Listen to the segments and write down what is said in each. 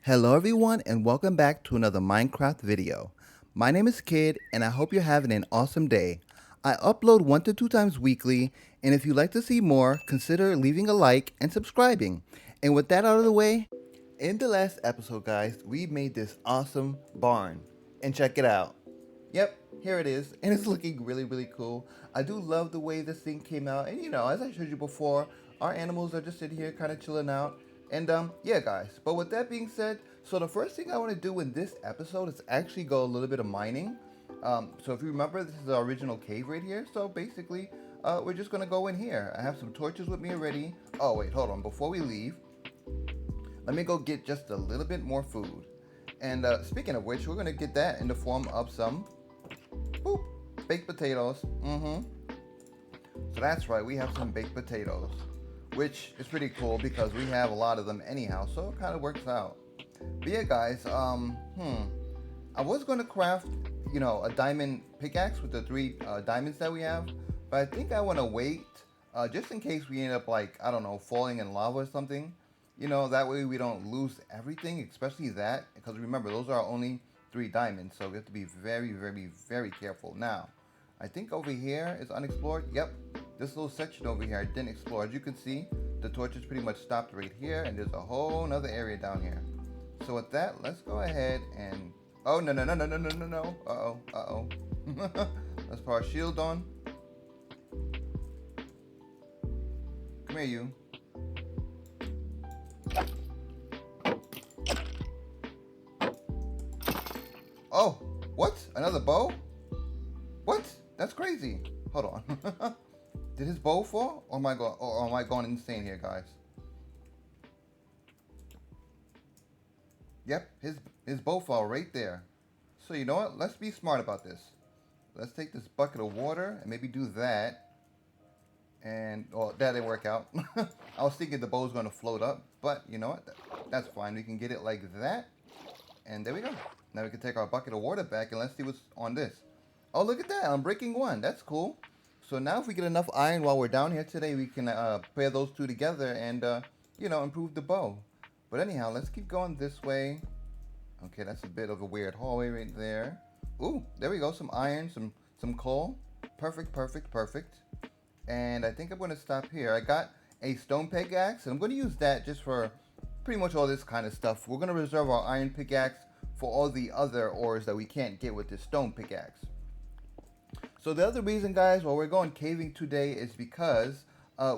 Hello everyone and welcome back to another Minecraft video. My name is Kid and I hope you're having an awesome day. I upload 1 to 2 times weekly, and if you'd like to see more, consider leaving a like and subscribing. And with that out of the way, in the last episode guys, we made this awesome barn. And check it out. Yep, here it is, and it's looking really cool. I do love the way this thing came out, and as I showed you before, our animals are just sitting here kind of chilling out. And yeah guys, but with that being said, so the first thing I want to do in this episode is actually go a little bit of mining. So if you remember, this is our original cave right here. So basically, we're just gonna go in here. I have some torches with me already. Oh wait, hold on, before we leave, let me go get just a little bit more food. And speaking of which, we're gonna get that in the form of some boop, baked potatoes. So that's right, we have some baked potatoes, which is pretty cool because we have a lot of them anyhow, so it kind of works out. But yeah, guys, I was gonna craft, a diamond pickaxe with the three diamonds that we have, but I think I want to wait, just in case we end up like, I don't know, falling in lava or something. That way we don't lose everything, especially that, because remember, those are our only three diamonds, so we have to be very careful. Now, I think over here is unexplored. Yep, this little section over here I didn't explore. As you can see, the torches pretty much stopped right here, and there's a whole nother area down here. So with that, let's go ahead and... Oh, no. Uh-oh. Let's put our shield on. Come here, you. Oh, what? Another bow? What? That's crazy. Hold on. Did his bow fall? Or am I going insane here, guys? Yep, his bow fell right there. So you know what? Let's be smart about this. Let's take this bucket of water and maybe do that. And, oh, that didn't work out. I was thinking the bow's going to float up. But, you know what? That's fine. We can get it like that. And there we go. Now we can take our bucket of water back and let's see what's on this. Oh, look at that. I'm breaking one. That's cool. So now if we get enough iron while we're down here today, we can pair those two together and, improve the bow. But anyhow, let's keep going this way. Okay, that's a bit of a weird hallway right there. Ooh, there we go. Some iron, some coal. Perfect. And I think I'm going to stop here. I got a stone pickaxe, and I'm going to use that just for pretty much all this kind of stuff. We're going to reserve our iron pickaxe for all the other ores that we can't get with this stone pickaxe. So the other reason, guys, why we're going caving today is because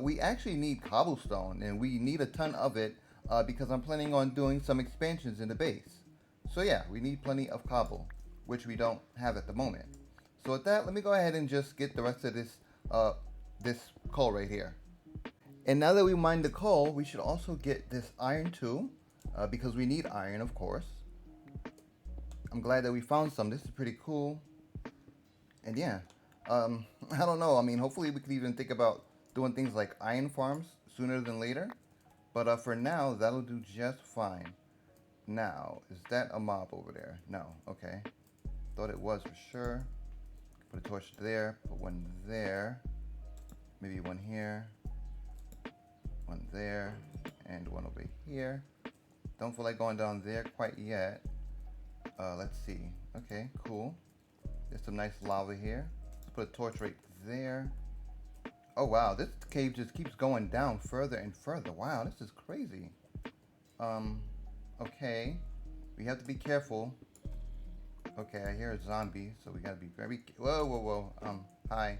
we actually need cobblestone, and we need a ton of it because I'm planning on doing some expansions in the base. So yeah, we need plenty of cobble, which we don't have at the moment. So with that, let me go ahead and just get the rest of this coal right here. And now that we mined the coal, we should also get this iron too, because we need iron, of course. I'm glad that we found some. This is pretty cool. And yeah, I don't know. I mean, hopefully we could even think about doing things like iron farms sooner than later. But for now, that'll do just fine. Now, is that a mob over there? No. Okay. Thought it was for sure. Put a torch there. Put one there. Maybe one here. One there. And one over here. Don't feel like going down there quite yet. Let's see. Okay, cool. There's some nice lava here. Let's put a torch right there. Oh wow, this cave just keeps going down further and further. Wow, this is crazy. Okay. We have to be careful. Okay, I hear a zombie, so we gotta be very... Whoa. Hi.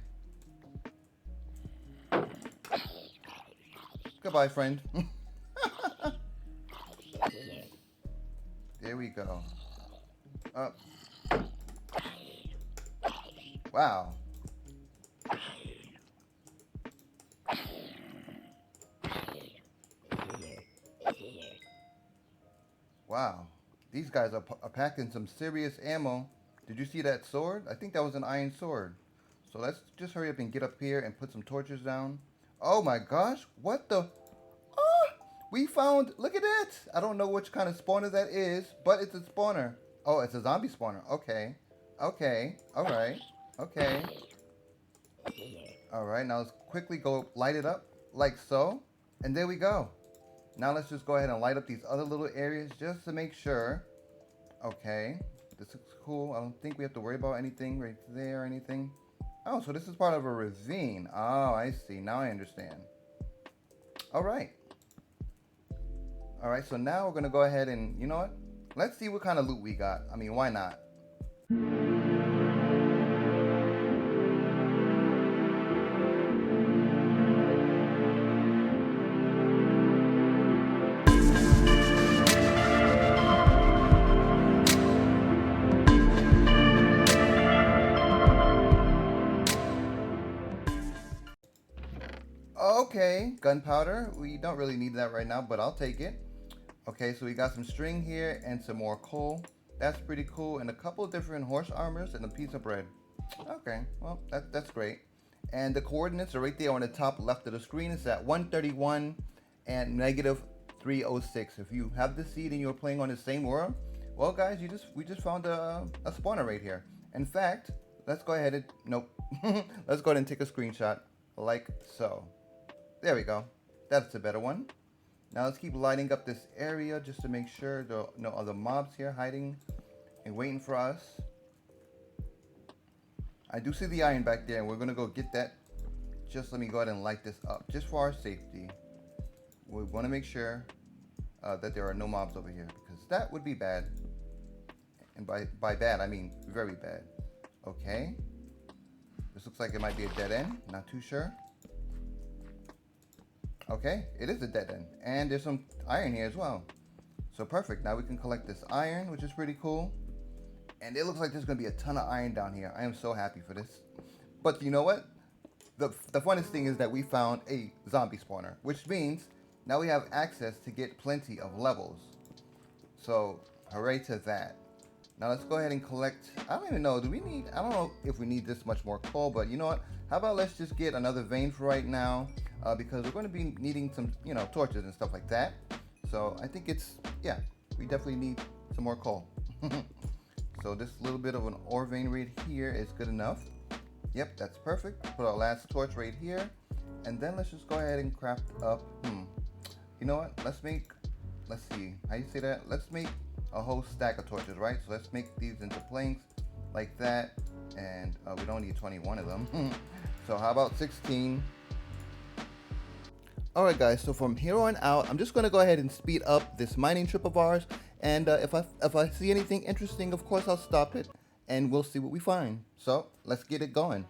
Goodbye, friend. There we go. Up. Wow. Wow. These guys are packing some serious ammo. Did you see that sword? I think that was an iron sword. So let's just hurry up and get up here and put some torches down. Oh my gosh. What the... We found... Look at it. I don't know which kind of spawner that is, but it's a spawner. Oh, it's a zombie spawner. Okay. Alright. Okay. Alright, now let's quickly go light it up like so. And there we go. Now let's just go ahead and light up these other little areas just to make sure. Okay, this looks cool. I don't think we have to worry about anything right there or anything. Oh, so this is part of a ravine. Oh, I see. Now I understand. All right. All right, so now we're going to go ahead and, you know what? Let's see what kind of loot we got. I mean, why not? Okay, gunpowder. We don't really need that right now, but I'll take it. Okay, so we got some string here and some more coal. That's pretty cool. And a couple of different horse armors and a piece of bread. Okay, well, that's great. And the coordinates are right there on the top left of the screen. It's at 131 and negative 306. If you have the seed and you're playing on the same world, well, guys, we just found a spawner right here. In fact, let's go ahead and, nope. Let's go ahead and take a screenshot like so. There we go. That's a better one. Now let's keep lighting up this area just to make sure there are no other mobs here hiding and waiting for us. I do see the iron back there and we're going to go get that. Just let me go ahead and light this up just for our safety. We want to make sure that there are no mobs over here because that would be bad. And by bad, I mean very bad. Okay. This looks like it might be a dead end. Not too sure. Okay, it is a dead end. And there's some iron here as well. So perfect. Now we can collect this iron, which is pretty cool. And it looks like there's going to be a ton of iron down here. I am so happy for this. But you know what? The funnest thing is that we found a zombie spawner, which means now we have access to get plenty of levels. So hooray to that. Now let's go ahead and collect. I don't even know. I don't know if we need this much more coal, but you know what? How about let's just get another vein for right now, because we're going to be needing some, torches and stuff like that. So I think yeah, we definitely need some more coal. So this little bit of an ore vein right here is good enough. Yep, that's perfect. Put our last torch right here. And then let's just go ahead and craft up. You know what? Let's see. How you say that? Let's make a whole stack of torches, right? So let's make these into planks like that. And we don't need 21 of them. So how about 16? Alright guys, so from here on out, I'm just going to go ahead and speed up this mining trip of ours. And if I see anything interesting, of course I'll stop it. And we'll see what we find. So let's get it going.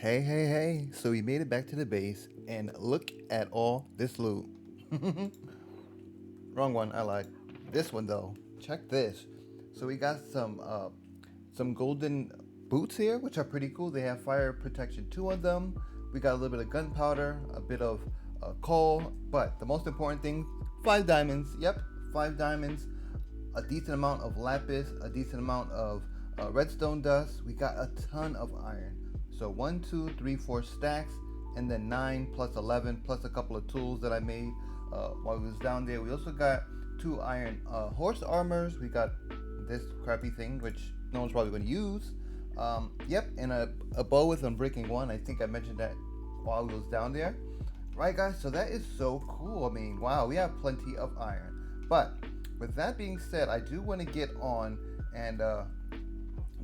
Hey. So we made it back to the base, and look at all this loot. Wrong one, I lied. This one though. Check this. So we got some golden boots here, which are pretty cool. They have fire protection 2 on them. We got a little bit of gunpowder, a bit of coal, but the most important thing, 5 diamonds. Yep, 5 diamonds. A decent amount of lapis, a decent amount of redstone dust. We got a ton of iron. So 1, 2, 3, 4 stacks, and then 9 plus 11 plus a couple of tools that I made while we was down there. We also got 2 iron horse armors. We got this crappy thing, which no one's probably going to use. Yep, and a bow with unbreaking 1. I think I mentioned that while we was down there. Right, guys? So that is so cool. I mean, wow, we have plenty of iron. But with that being said, I do want to get on and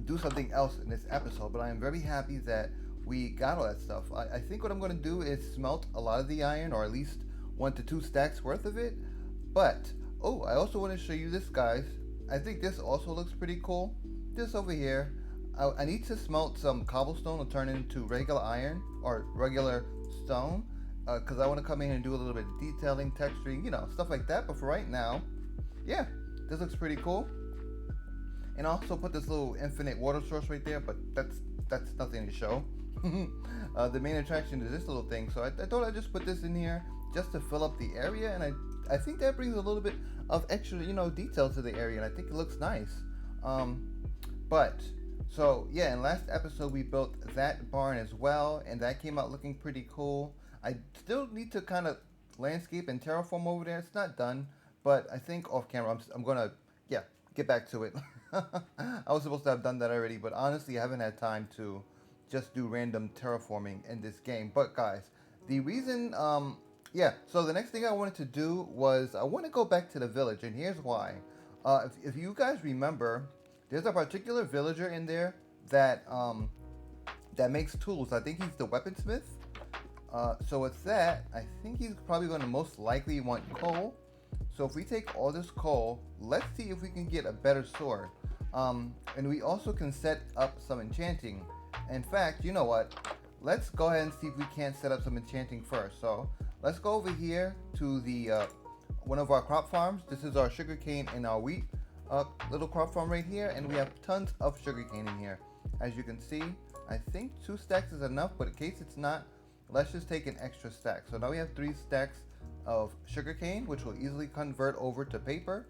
do something else in this episode, but I am very happy that we got all that stuff. I think what I'm going to do is smelt a lot of the iron, or at least 1 to 2 stacks worth of it. But I also want to show you this, guys. I think this also looks pretty cool. This over here, I need to smelt some cobblestone to turn it into regular iron or regular stone, because I want to come in and do a little bit of detailing, texturing, stuff like that. But for right now, yeah, this looks pretty cool. And I also put this little infinite water source right there, but that's nothing to show. The main attraction is this little thing, so I thought I'd just put this in here just to fill up the area, and I think that brings a little bit of extra, detail to the area, and I think it looks nice. But so yeah, in last episode we built that barn as well, and that came out looking pretty cool. I still need to kind of landscape and terraform over there. It's not done, but I think off camera I'm gonna get back to it. I was supposed to have done that already, but honestly I haven't had time to just do random terraforming in this game. But guys, the reason so the next thing I wanted to do was I want to go back to the village, and here's why. If you guys remember, there's a particular villager in there that makes tools. I think he's the weaponsmith. So with that, I think he's probably going to most likely want coal. So if we take all this coal, let's see if we can get a better sword. And we also can set up some enchanting. In fact, you know what? Let's go ahead and see if we can't set up some enchanting first. So let's go over here to the one of our crop farms. This is our sugarcane and our wheat little crop farm right here, and we have tons of sugarcane in here. As you can see, I think 2 stacks is enough, but in case it's not, let's just take an extra stack. So now we have 3 stacks of sugarcane, which will easily convert over to paper.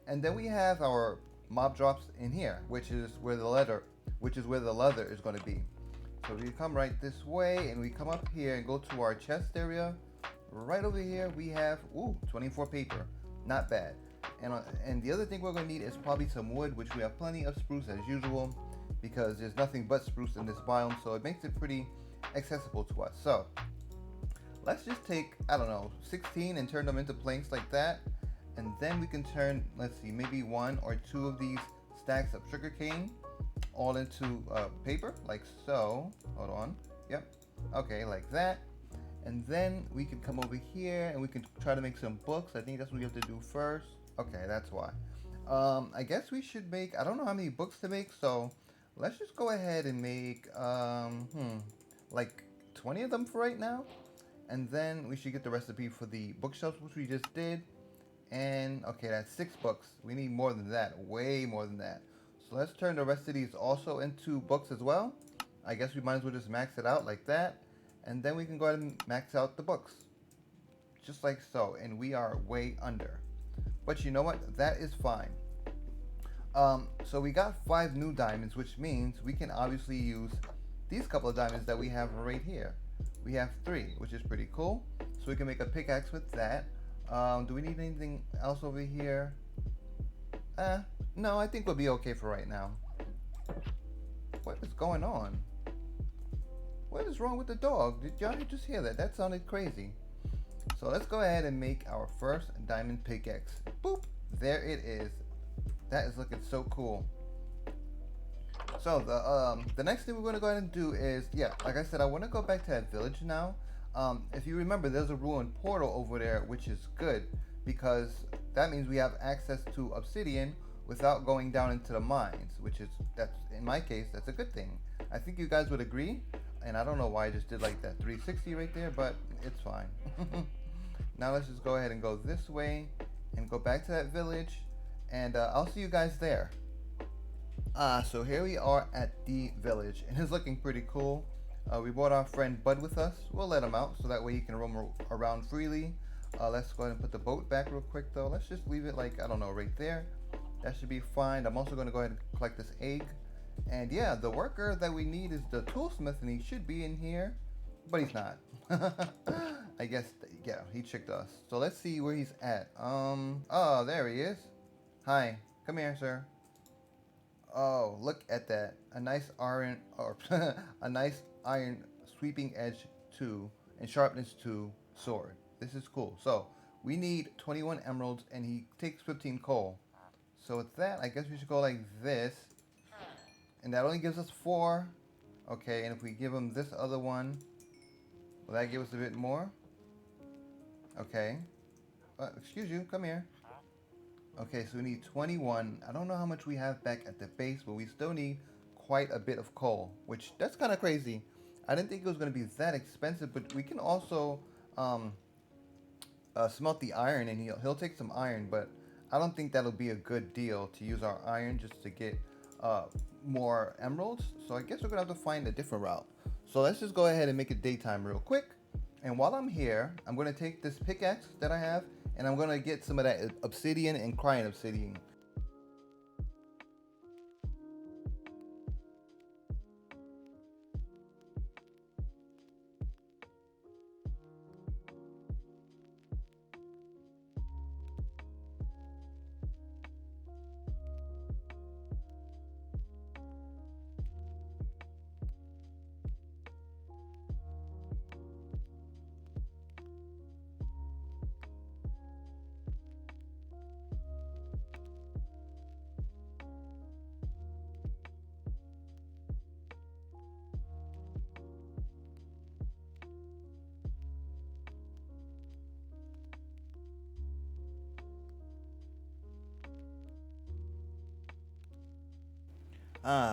And then we have our mob drops in here, which is where the leather is going to be. So we come right this way, and we come up here and go to our chest area. Right over here we have 24 paper. Not bad. And the other thing we're going to need is probably some wood, which we have plenty of spruce as usual, because there's nothing but spruce in this biome, so it makes it pretty accessible to us. So let's just take, I don't know, 16 and turn them into planks like that. And then we can turn, let's see, maybe 1 or 2 of these stacks of sugarcane all into paper, like so. Hold on. Yep. Okay, like that. And then we can come over here and we can try to make some books. I think that's what we have to do first. Okay, that's why. I guess we should make, I don't know how many books to make, so let's just go ahead and make, like 20 of them for right now. And then we should get the recipe for the bookshelves, which we just did. And okay, that's 6 books. We need more than that, way more than that. So let's turn the rest of these also into books as well. I guess we might as well just max it out like that. And then we can go ahead and max out the books. Just like so. And we are way under. But you know what? That is fine. So we got 5 new diamonds, which means we can obviously use these couple of diamonds that we have right here. We have 3, which is pretty cool. So we can make a pickaxe with that. Do we need anything else over here? No, I think we'll be okay for right now. What is going on? What is wrong with the dog? Did y'all just hear that? That sounded crazy. So let's go ahead and make our first diamond pickaxe. Boop! There it is. That is looking so cool. So the next thing we're going to go ahead and do is, like I said, I want to go back to that village now. If you remember, there's a ruined portal over there, which is good because that means we have access to obsidian without going down into the mines, that's in my case, that's a good thing. I think you guys would agree. And I don't know why I just did like that 360 right there, but it's fine. Now let's just go ahead and go this way and go back to that village, and I'll see you guys there. So here we are at the village, and it's looking pretty cool. We brought our friend Bud with us. We'll let him out so that way he can roam around freely. Let's go ahead and put the boat back real quick though. Let's just leave it like, I don't know, right there. That should be fine. I'm also going to go ahead and collect this egg. And yeah, the worker that we need is the toolsmith, and he should be in here, but he's not. I guess, yeah, he tricked us. So let's see where he's at. Oh, there he is. Hi, come here, sir. Oh, look at that. A nice iron, or a nice iron sweeping edge 2 and sharpness 2 sword. This is cool. So we need 21 emeralds, and he takes 15 coal. So with that, I guess we should go like this. And that only gives us 4. Okay, and if we give him this other one, will that give us a bit more? Okay. Excuse you, come here. Okay, so we need 21. I don't know how much we have back at the base, but we still need quite a bit of coal, which that's kind of crazy. I didn't think it was going to be that expensive, but we can also smelt the iron, and he'll take some iron, but I don't think that'll be a good deal to use our iron just to get more emeralds. So I guess we're gonna have to find a different route. So let's just go ahead and make it daytime real quick. And while I'm here, I'm gonna take this pickaxe that I have, and I'm gonna get some of that obsidian and crying obsidian.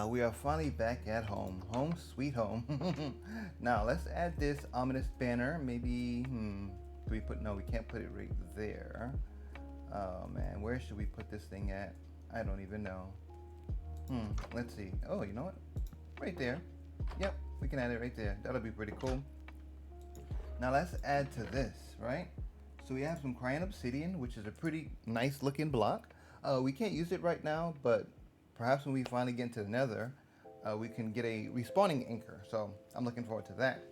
We are finally back at home. Home sweet home. Now let's add this ominous banner. Maybe, do we put, no, we can't put it right there. Oh man, where should we put this thing at? I don't even know. Let's see. Oh, you know what? Right there. Yep, we can add it right there. That'll be pretty cool. Now let's add to this, right? So we have some crying obsidian, which is a pretty nice looking block. We can't use it right now, but perhaps when we finally get into the nether, we can get a respawning anchor. So I'm looking forward to that.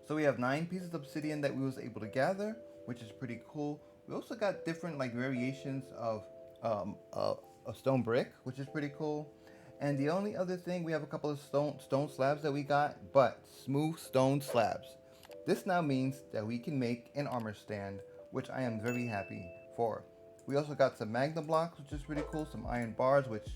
So we have 9 pieces of obsidian that we was able to gather, which is pretty cool. We also got different like variations of a stone brick, which is pretty cool. And the only other thing, we have a couple of stone slabs that we got, but smooth stone slabs. This now means that we can make an armor stand, which I am very happy for. We also got some magna blocks, which is pretty cool. Some iron bars, which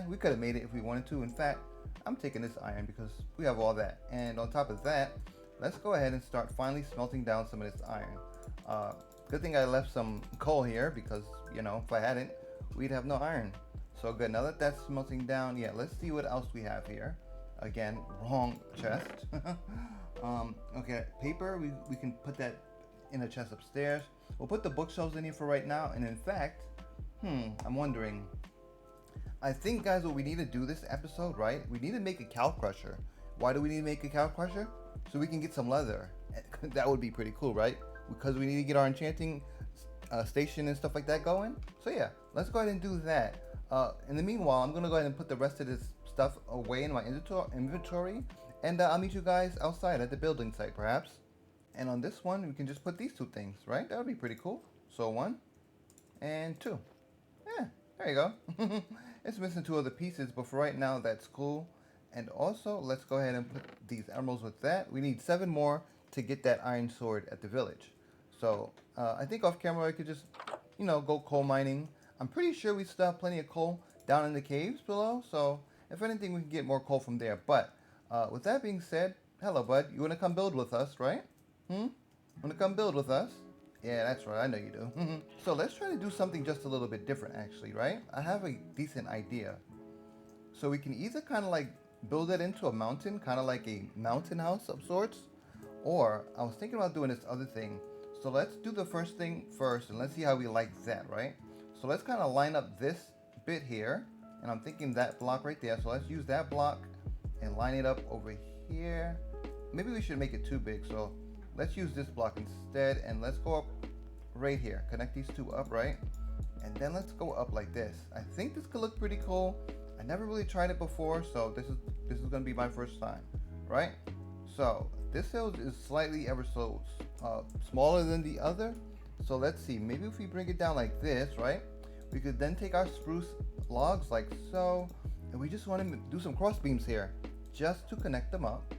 we could have made it if we wanted to. In fact, I'm taking this iron because we have all that. And on top of that, let's go ahead and start finally smelting down some of this iron. Good thing I left some coal here because, you know, if I hadn't, we'd have no iron. So good. Now that that's smelting down, yeah, let's see what else we have here. Again, wrong chest. Okay, paper, we can put that in a chest upstairs. We'll put the bookshelves in here for right now. And in fact, I'm wondering, I think, guys, what we need to do this episode, right? We need to make a cow crusher. Why do we need to make a cow crusher? So we can get some leather. That would be pretty cool, right? Because we need to get our enchanting station and stuff like that going. So yeah, let's go ahead and do that. In the meanwhile, I'm gonna go ahead and put the rest of this stuff away in my inventory, and I'll meet you guys outside at the building site, perhaps. And on this one, we can just put these 2 things, right? That would be pretty cool. So 1 and 2. Yeah, there you go. It's missing 2 other pieces, but for right now, that's cool. And also, let's go ahead and put these emeralds with that. We need 7 more to get that iron sword at the village. So I think off camera I could just, you know, go coal mining. I'm pretty sure we still have plenty of coal down in the caves below. So if anything, we can get more coal from there. But with that being said, hello, bud. You want to come build with us, right? Want to come build with us? Yeah, that's right. I know you do. So let's try to do something just a little bit different, actually, right? I have a decent idea. So we can either kind of like build it into a mountain, kind of like a mountain house of sorts. Or I was thinking about doing this other thing. So let's do the first thing first and let's see how we like that, right? So let's kind of line up this bit here. And I'm thinking that block right there. So let's use that block and line it up over here. Maybe we should make it too big. So let's use this block instead. And let's go up right here. Connect these two up, right? And then let's go up like this. I think this could look pretty cool. I never really tried it before, so this is gonna be my first time, right? So this hill is slightly ever so smaller than the other. So let's see, maybe if we bring it down like this, right? We could then take our spruce logs like so, and we just want to do some cross beams here, just to connect them up.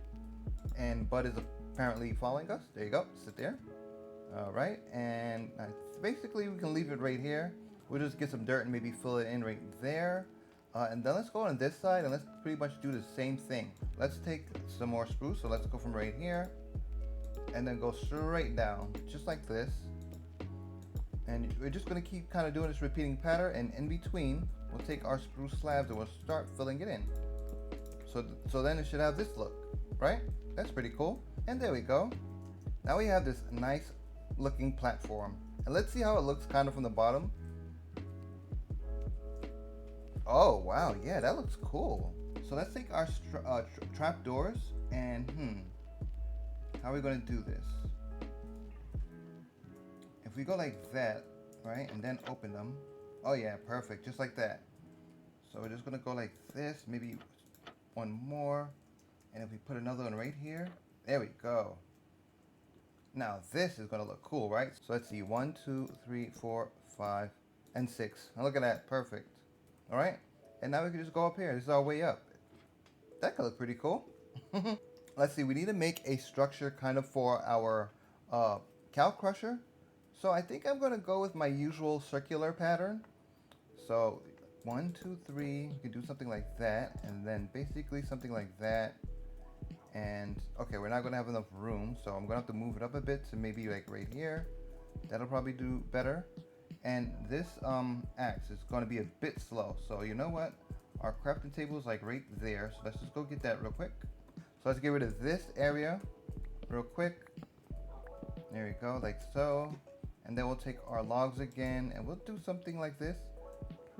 And Bud is apparently following us. There you go, sit there. All right, and basically we can leave it right here. We'll just get some dirt and maybe fill it in right there. And then let's go on this side and let's pretty much do the same thing. Let's take some more spruce. So let's go from right here and then go straight down, just like this. And we're just gonna keep kind of doing this repeating pattern. And in between, we'll take our spruce slabs and we'll start filling it in. So then it should have this look, right? That's pretty cool. And there we go. Now we have this nice looking platform. And let's see how it looks kind of from the bottom. Oh, wow. Yeah, that looks cool. So let's take our trap doors and how are we going to do this? If we go like that, right, and then open them. Oh, yeah, perfect. Just like that. So we're just going to go like this, maybe one more. And if we put another one right here, there we go. Now this is going to look cool, right? So let's see, 1, 2, 3, 4, 5, and 6. Now look at that, perfect. All right, and now we can just go up here. This is our way up. That could look pretty cool. Let's see, we need to make a structure kind of for our cow crusher. So I think I'm gonna go with my usual circular pattern. So 1, 2, 3, you can do something like that, and then basically something like that. And okay, we're not gonna have enough room, so I'm gonna have to move it up a bit to maybe like right here. That'll probably do better. And this axe is going to be a bit slow. So you know what? Our crafting table is like right there. So let's just go get that real quick. So let's get rid of this area real quick. There we go, like so. And then we'll take our logs again and we'll do something like this.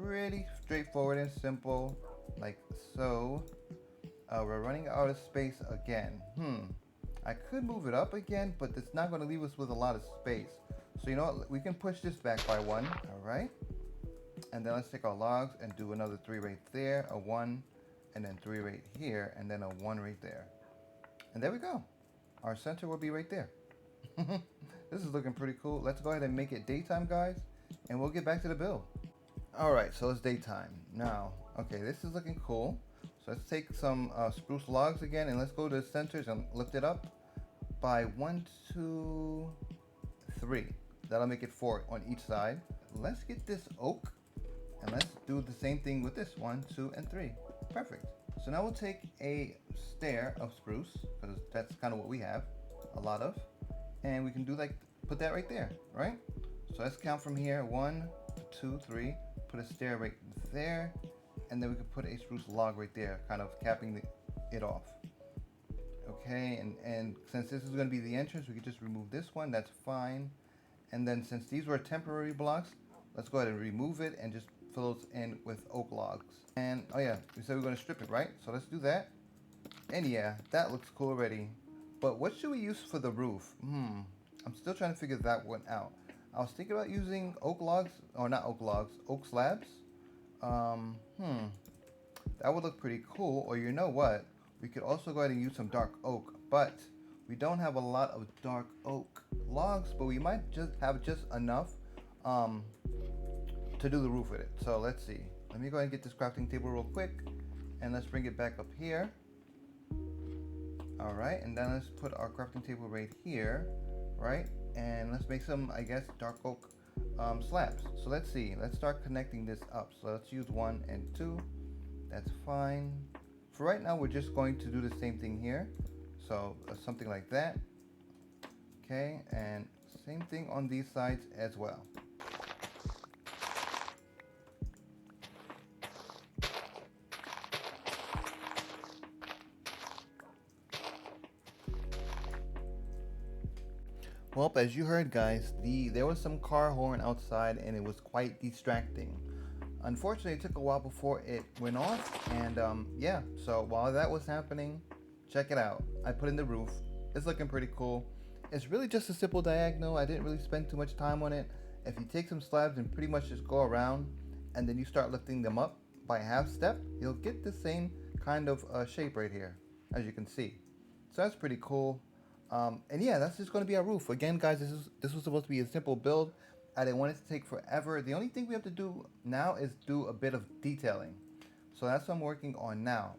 Pretty straightforward and simple, like so. We're running out of space again. I could move it up again, but it's not going to leave us with a lot of space. So you know what, we can push this back by 1, all right? And then let's take our logs and do another 3 right there, a 1, and then 3 right here, and then a 1 right there. And there we go. Our center will be right there. This is looking pretty cool. Let's go ahead and make it daytime, guys, and we'll get back to the build. All right, so it's daytime. Now, okay, this is looking cool. So let's take some spruce logs again, and let's go to the centers and lift it up by 1, 2, 3. That'll make it 4 on each side. Let's get this oak and let's do the same thing with this 1, 2, and 3. Perfect. So now we'll take a stair of spruce, because that's kind of what we have a lot of, and we can do like put that right there, right? So let's count from here, 1, 2, 3. Put a stair right there, and then we could put a spruce log right there, kind of capping it off. Okay, and since this is going to be the entrance, we could just remove this one. That's fine. And then since these were temporary blocks, let's go ahead and remove it and just fill those in with oak logs. And oh yeah, we said we're going to strip it, right? So let's do that. And yeah, that looks cool already. But what should we use for the roof? I'm still trying to figure that one out. I was thinking about using oak logs, or not oak logs, oak slabs. That would look pretty cool. Or you know what? We could also go ahead and use some dark oak, but we don't have a lot of dark oak logs, but we might just have enough to do the roof with it. So let's see. Let me go ahead and get this crafting table real quick, and let's bring it back up here. All right, and then let's put our crafting table right here, right? And let's make some, I guess, dark oak slabs. So let's see. Let's start connecting this up. So let's use 1 and 2. That's fine. For right now, we're just going to do the same thing here. So something like that. Okay, and same thing on these sides as well. Well, as you heard, guys, there was some car horn outside, and it was quite distracting. Unfortunately, it took a while before it went off, and yeah. So while that was happening, check it out. I put in the roof. It's looking pretty cool. It's really just a simple diagonal. I didn't really spend too much time on it. If you take some slabs and pretty much just go around, and then you start lifting them up by half step, you'll get the same kind of shape right here, as you can see. So that's pretty cool. And yeah, that's just going to be our roof. Again, guys, this was supposed to be a simple build. I didn't want it to take forever. The only thing we have to do now is do a bit of detailing. So that's what I'm working on now.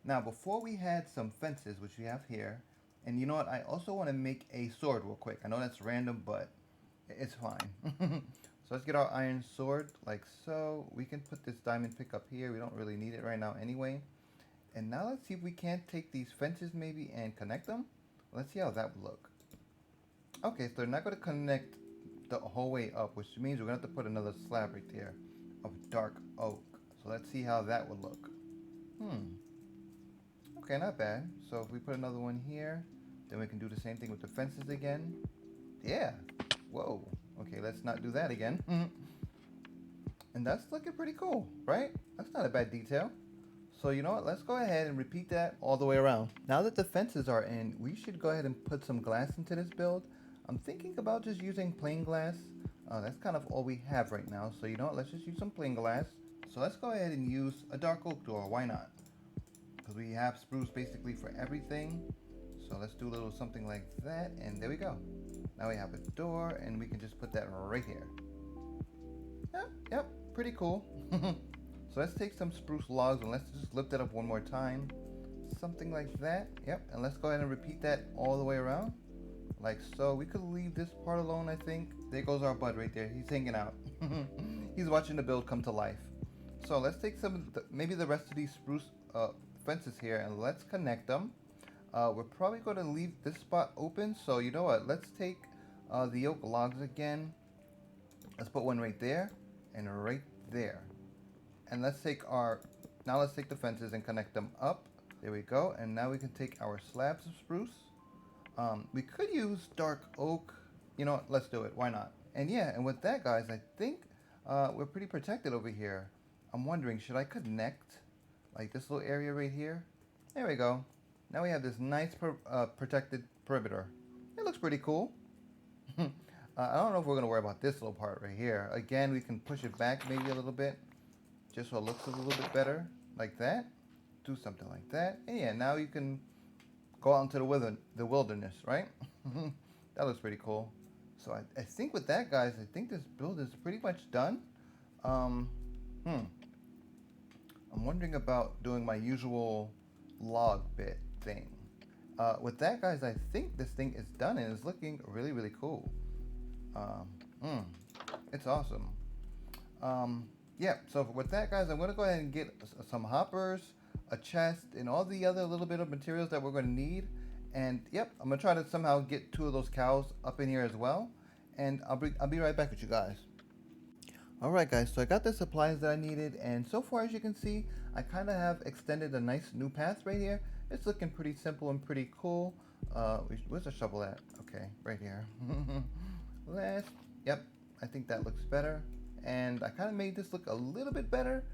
Now, before we had some fences, which we have here, and you know what? I also want to make a sword real quick. I know that's random, but it's fine. So let's get our iron sword like so. We can put this diamond pick up here. We don't really need it right now anyway. And now let's see if we can't take these fences maybe and connect them. Let's see how that would look. Okay, so they're not going to connect the whole way up, which means we're going to have to put another slab right there of dark oak. So let's see how that would look. Okay, not bad. So if we put another one here, then we can do the same thing with the fences again. Yeah. Whoa. Okay, let's not do that again. And that's looking pretty cool, right? That's not a bad detail. So you know what, let's go ahead and repeat that all the way around. Now that the fences are in, we should go ahead and put some glass into this build. I'm thinking about just using plain glass. That's kind of all we have right now. So you know what, let's just use some plain glass. So let's go ahead and use a dark oak door, why not? Because we have spruce basically for everything. So let's do a little something like that, and there we go. Now we have a door, and we can just put that right here. Yep, pretty cool. So let's take some spruce logs and let's just lift it up one more time. Something like that. Yep, and let's go ahead and repeat that all the way around. Like so. We could leave this part alone, I think. There goes our bud right there. He's hanging out. He's watching the build come to life. So let's take some, maybe the rest of these spruce fences here, and let's connect them. We're probably going to leave this spot open. So you know what? Let's take the oak logs again. Let's put one right there and right there. And let's take the fences and connect them up. There we go. And now we can take our slabs of spruce. We could use dark oak. You know what? Let's do it. Why not? And yeah, and with that, guys, I think we're pretty protected over here. I'm wondering, should I connect like this little area right here? There we go. Now we have this nice protected perimeter. It looks pretty cool. I don't know if we're going to worry about this little part right here. Again, we can push it back maybe a little bit, just so it looks a little bit better, like that. Do something like that. And yeah, now you can go out into the wilderness, right? That looks pretty cool. So I think with that, guys, I think this build is pretty much done. I'm wondering about doing my usual log bit thing. With that, guys, I think this thing is done and it's looking really, really cool. It's awesome. Yeah, so with that, guys, I'm going to go ahead and get some hoppers, a chest, and all the other little bit of materials that we're going to need. And yep, I'm going to try to somehow get 2 of those cows up in here as well. And I'll be right back with you guys. Alright, guys, so I got the supplies that I needed. And so far, as you can see, I kind of have extended a nice new path right here. It's looking pretty simple and pretty cool. Where's the shovel at? Okay, right here. Yep, I think that looks better. And I kind of made this look a little bit better.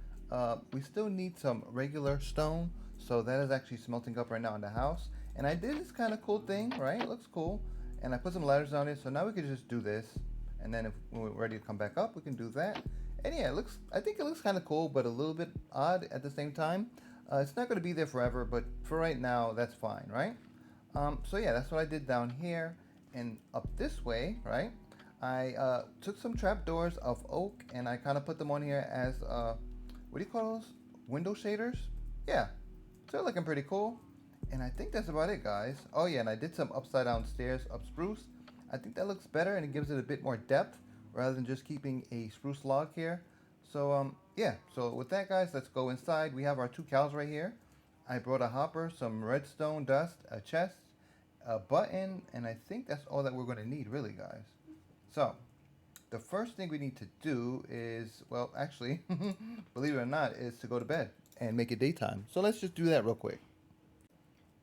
We still need some regular stone, so that is actually smelting up right now in the house. And I did this kind of cool thing, right? It looks cool. And I put some ladders on it, so now we can just do this. And then when we're ready to come back up, we can do that. And yeah, I think it looks kind of cool, but a little bit odd at the same time. It's not going to be there forever, but for right now, that's fine, right? So yeah, that's what I did down here. And up this way, right? I took some trapdoors of oak and I kind of put them on here as, what do you call those? Window shaders? Yeah, so they're looking pretty cool. And I think that's about it, guys. Oh yeah, and I did some upside down stairs of spruce. I think that looks better and it gives it a bit more depth rather than just keeping a spruce log here. So yeah, so with that, guys, let's go inside. We have our 2 cows right here. I brought a hopper, some redstone dust, a chest, a button, and I think that's all that we're going to need, really, guys. So the first thing we need to do is, well, actually, believe it or not, is to go to bed and make it daytime. So let's just do that real quick.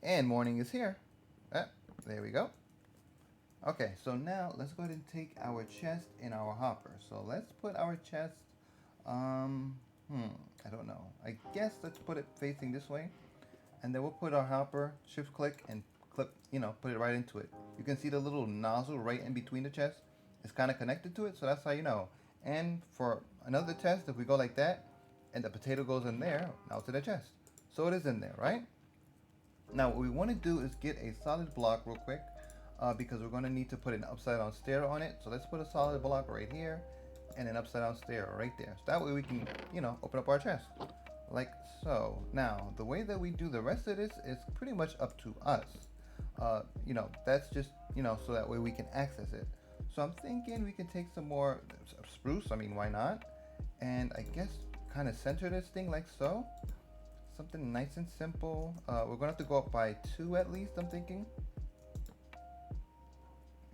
And morning is here. There we go. Okay, so now let's go ahead and take our chest and our hopper. So let's put our chest, um, hmm, I don't know. I guess let's put it facing this way. And then we'll put our hopper, shift click, and clip, put it right into it. You can see the little nozzle right in between the chest. It's kind of connected to it, so that's how you know. And for another test, if we go like that, and the potato goes in there, now to the chest. So it is in there, right? Now what we want to do is get a solid block real quick, because we're going to need to put an upside down stair on it. So let's put a solid block right here, and an upside down stair right there. So that way we can, open up our chest. Like so. Now, the way that we do the rest of this is pretty much up to us. That's just, so that way we can access it. So I'm thinking we can take some more spruce, I mean, why not? And I guess kind of center this thing like so. Something nice and simple. We're gonna have to go up by 2 at least, I'm thinking.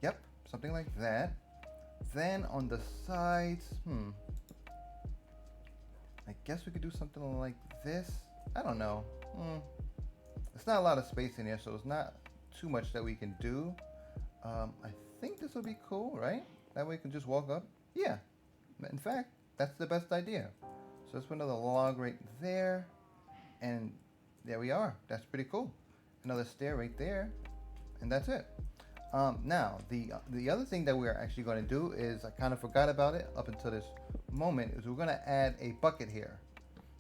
Yep, something like that. Then on the sides, I guess we could do something like this. I don't know. It's not a lot of space in here, so it's not too much that we can do. I think this will be cool, right? That way we can just walk up. Yeah, in fact, that's the best idea. So let's put another log right there. And there we are. That's pretty cool. Another stair right there. And that's it. Now, the other thing that we're actually going to do is, I kind of forgot about it up until this moment, is we're going to add a bucket here.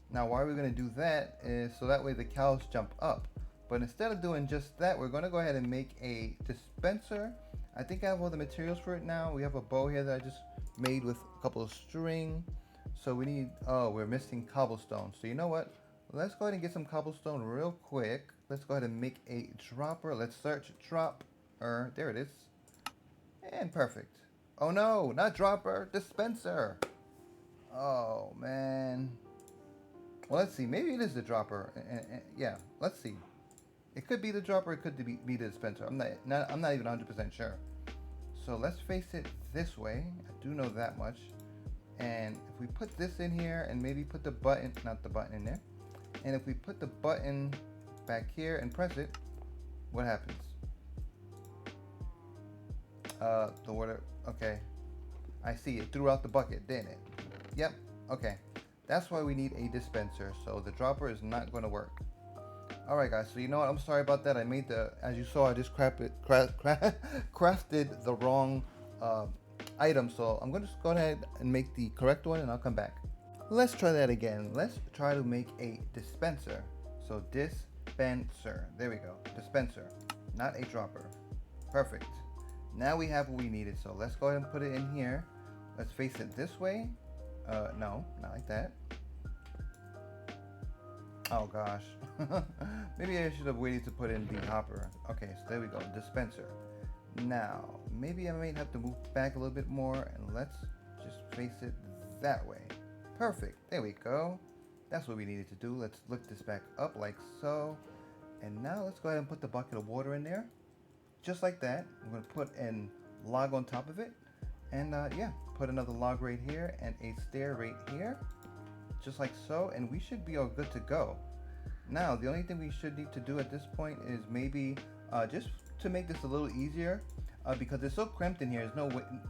Now, why we're going to do that is so that way the cows jump up. But instead of doing just that, we're going to go ahead and make a dispenser. I think I have all the materials for it now. We have a bow here that I just made with a couple of string. So we need, we're missing cobblestone. So you know what? Let's go ahead and get some cobblestone real quick. Let's go ahead and make a dropper. Let's search dropper. There it is. And perfect. Oh no, not dropper, dispenser. Oh man. Well, let's see. Maybe it is the dropper. Yeah, let's see. It could be the dropper. It could be the dispenser. I'm not even 100% sure. So let's face it this way. I do know that much. And if we put this in here and maybe put the button, not the button in there. And if we put the button back here and press it, what happens? The water, okay. I see, it threw out the bucket, didn't it? Yep, okay. That's why we need a dispenser, so the dropper is not going to work. Alright guys, so you know what, I'm sorry about that. I made as you saw, I just crafted the wrong item, so I'm going to just go ahead and make the correct one and I'll come back. Let's try that again. Let's try to make a dispenser. So dispenser, there we go, dispenser, not a dropper. Perfect. Now we have what we needed, so let's go ahead and put it in here. Let's face it this way. No, not like that. Oh gosh. Maybe I should have waited to put in the hopper. Okay, so there we go, dispenser. Now, maybe I might have to move back a little bit more, and let's just face it that way. Perfect, there we go. That's what we needed to do. Let's lift this back up like so. And now let's go ahead and put the bucket of water in there. Just like that. I'm going to put a log on top of it. And yeah, put another log right here and a stair right here. Just like so. And we should be all good to go. Now, the only thing we should need to do at this point is maybe just to make this a little easier. Because it's so cramped in here,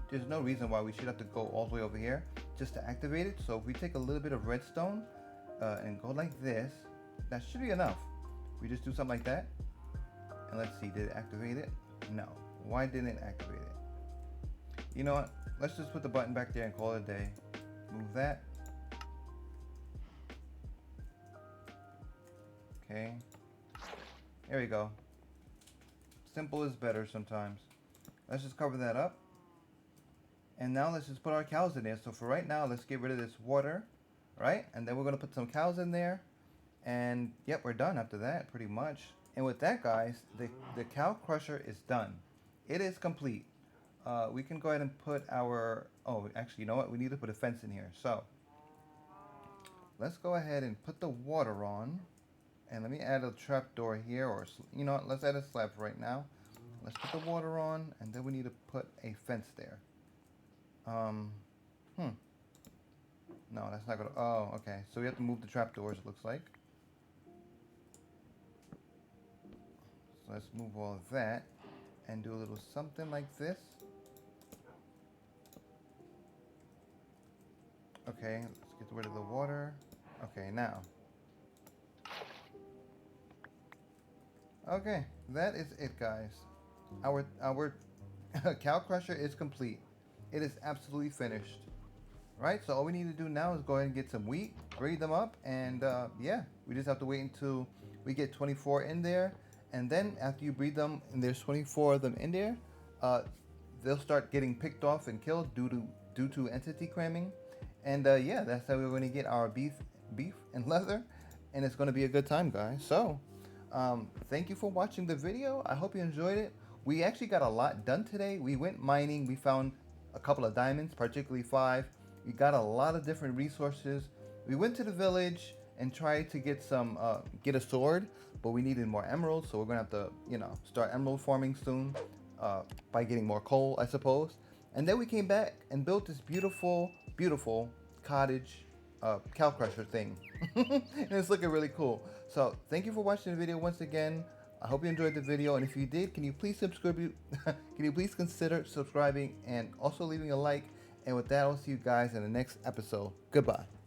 there's no reason why we should have to go all the way over here just to activate it. So if we take a little bit of redstone and go like this, that should be enough. We just do something like that. And let's see, did it activate it? No. Why didn't it activate it? You know what? Let's just put the button back there and call it a day. Move that. Okay. There we go. Simple is better sometimes. Let's just cover that up. And now let's just put our cows in there. So for right now, let's get rid of this water. Right? And then we're going to put some cows in there. And yep, we're done after that, pretty much. And with that, guys, the cow crusher is done. It is complete. We can go ahead and put our... Oh, actually, you know what? We need to put a fence in here. So let's go ahead and put the water on. And let me add a trapdoor here. Or, you know what? Let's add a slab right now. Let's put the water on. And then we need to put a fence there. No, that's not going to... Oh, okay. So we have to move the trapdoors, it looks like. So let's move all of that. and do a little something like this. Okay, let's get rid of the water. Okay, now. Okay, that is it, guys. Our cow crusher is complete. It is absolutely finished. Right, so all we need to do now is go ahead and get some wheat, grade them up, and yeah, we just have to wait until we get 24 in there, and then after you breed them and there's 24 of them in there, they'll start getting picked off and killed due to entity cramming, and yeah, that's how we're going to get our beef and leather, and it's going to be a good time, guys. So thank you for watching the video. I hope you enjoyed it. We actually got a lot done today. We went mining. We found a couple of diamonds, particularly 5. We got a lot of different resources. We went to the village and tried to get some get a sword, but we needed more emeralds, so we're gonna have to, you know, start emerald farming soon by getting more coal, I suppose. And then we came back and built this beautiful cottage cow crusher thing. And it's looking really cool. So thank you for watching the video once again. I hope you enjoyed the video, and if you did, can you please subscribe? Can you please consider subscribing and also leaving a like? And with that, I'll see you guys in the next episode. Goodbye.